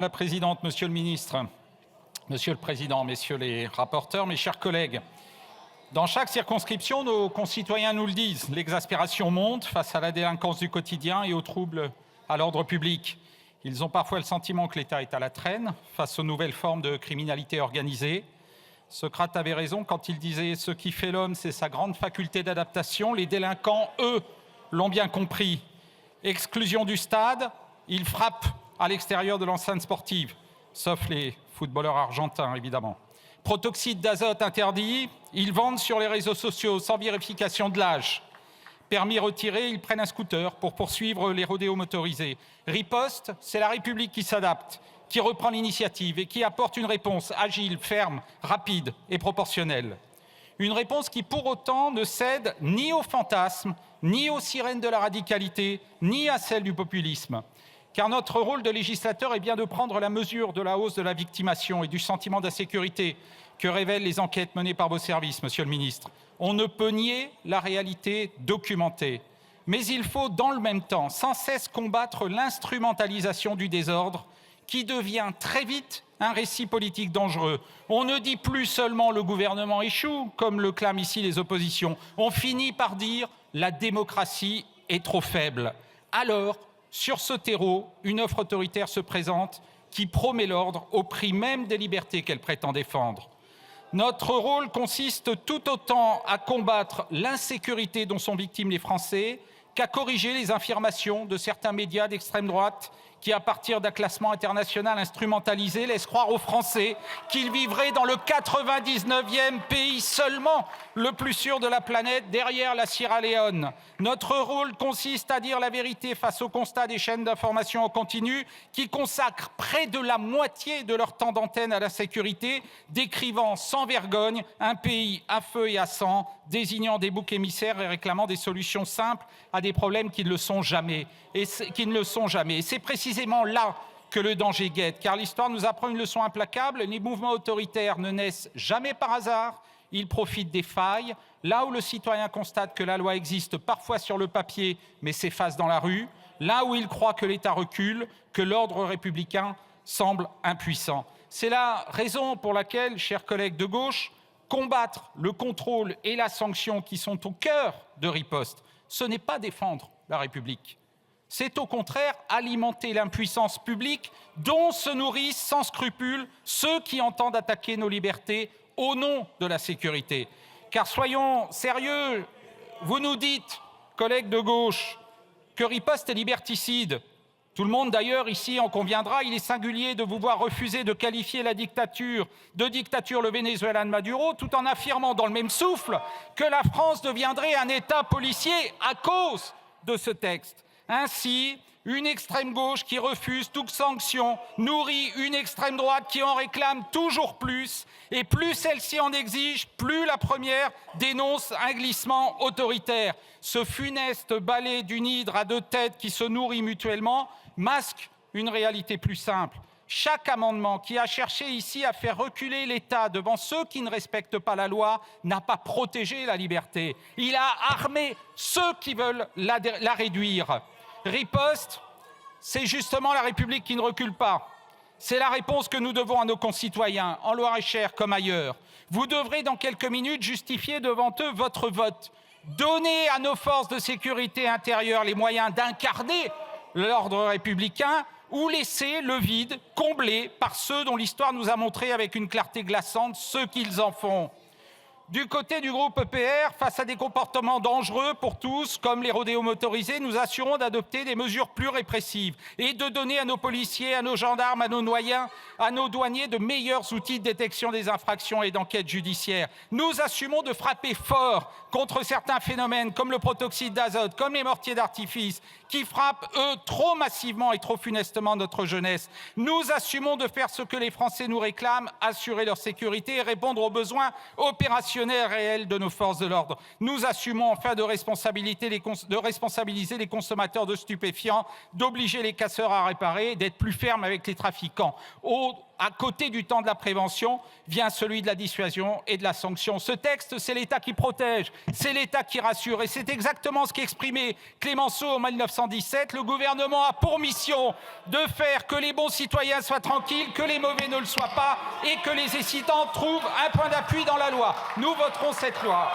La présidente, monsieur le ministre, monsieur le président, messieurs les rapporteurs, mes chers collègues, dans chaque circonscription, nos concitoyens nous le disent, l'exaspération monte face à la délinquance du quotidien et aux troubles à l'ordre public. Ils ont parfois le sentiment que l'État est à la traîne face aux nouvelles formes de criminalité organisée. Socrate avait raison quand il disait « Ce qui fait l'homme, c'est sa grande faculté d'adaptation ». Les délinquants, eux, l'ont bien compris. Exclusion du stade, ils frappent à l'extérieur de l'enceinte sportive, sauf les footballeurs argentins, évidemment. Protoxyde d'azote interdit, ils vendent sur les réseaux sociaux sans vérification de l'âge. Permis retiré, ils prennent un scooter pour poursuivre les rodéos motorisés. Riposte, c'est la République qui s'adapte, qui reprend l'initiative et qui apporte une réponse agile, ferme, rapide et proportionnelle. Une réponse qui, pour autant, ne cède ni aux fantasmes, ni aux sirènes de la radicalité, ni à celles du populisme. Car notre rôle de législateur est bien de prendre la mesure de la hausse de la victimation et du sentiment d'insécurité que révèlent les enquêtes menées par vos services, monsieur le ministre. On ne peut nier la réalité documentée. Mais il faut, dans le même temps, sans cesse combattre l'instrumentalisation du désordre qui devient très vite un récit politique dangereux. On ne dit plus seulement le gouvernement échoue, comme le clament ici les oppositions. On finit par dire la démocratie est trop faible. Alors, sur ce terreau, une offre autoritaire se présente qui promet l'ordre au prix même des libertés qu'elle prétend défendre. Notre rôle consiste tout autant à combattre l'insécurité dont sont victimes les Français qu'à corriger les affirmations de certains médias d'extrême droite qui, à partir d'un classement international instrumentalisé, laissent croire aux Français qu'ils vivraient dans le 99e pays seulement, le plus sûr de la planète, derrière la Sierra Leone. Notre rôle consiste à dire la vérité face au constat des chaînes d'information en continu qui consacrent près de la moitié de leur temps d'antenne à la sécurité, décrivant sans vergogne un pays à feu et à sang, désignant des boucs émissaires et réclamant des solutions simples à des problèmes qui ne le sont jamais. Et c'est précisément là que le danger guette, car l'histoire nous apprend une leçon implacable. Les mouvements autoritaires ne naissent jamais par hasard, ils profitent des failles. Là où le citoyen constate que la loi existe parfois sur le papier, mais s'efface dans la rue, là où il croit que l'État recule, que l'ordre républicain semble impuissant. C'est la raison pour laquelle, chers collègues de gauche, combattre le contrôle et la sanction qui sont au cœur de riposte, ce n'est pas défendre la République. C'est au contraire alimenter l'impuissance publique dont se nourrissent sans scrupule ceux qui entendent attaquer nos libertés au nom de la sécurité. Car soyons sérieux, vous nous dites, collègues de gauche, que riposte est liberticide. Tout le monde d'ailleurs ici en conviendra, il est singulier de vous voir refuser de qualifier la dictature de dictature le Venezuela de Maduro, tout en affirmant dans le même souffle que la France deviendrait un État policier à cause de ce texte. Ainsi, une extrême gauche qui refuse toute sanction nourrit une extrême droite qui en réclame toujours plus, et plus celle-ci en exige, plus la première dénonce un glissement autoritaire. Ce funeste balai d'une hydre à deux têtes qui se nourrit mutuellement masque une réalité plus simple. Chaque amendement qui a cherché ici à faire reculer l'État devant ceux qui ne respectent pas la loi n'a pas protégé la liberté. Il a armé ceux qui veulent la réduire. Riposte, c'est justement la République qui ne recule pas. C'est la réponse que nous devons à nos concitoyens, en Loir-et-Cher comme ailleurs. Vous devrez dans quelques minutes justifier devant eux votre vote. Donnez à nos forces de sécurité intérieure les moyens d'incarner l'ordre républicain ou laisser le vide comblé par ceux dont l'histoire nous a montré avec une clarté glaçante ce qu'ils en font. Du côté du groupe EPR, face à des comportements dangereux pour tous, comme les rodéos motorisés, nous assurons d'adopter des mesures plus répressives et de donner à nos policiers, à nos gendarmes, à nos douaniers de meilleurs outils de détection des infractions et d'enquête judiciaire. Nous assumons de frapper fort contre certains phénomènes comme le protoxyde d'azote, comme les mortiers d'artifice, qui frappent, eux, trop massivement et trop funestement notre jeunesse. Nous assumons de faire ce que les Français nous réclament, assurer leur sécurité et répondre aux besoins opérationnels réels de nos forces de l'ordre. Nous assumons enfin de responsabiliser les consommateurs de stupéfiants, d'obliger les casseurs à réparer, d'être plus fermes avec les trafiquants. À côté du temps de la prévention vient celui de la dissuasion et de la sanction. Ce texte, c'est l'État qui protège, c'est l'État qui rassure. Et c'est exactement ce qu'exprimait Clémenceau en 1900. 1917. Le gouvernement a pour mission de faire que les bons citoyens soient tranquilles, que les mauvais ne le soient pas et que les incidents trouvent un point d'appui dans la loi. Nous voterons cette loi.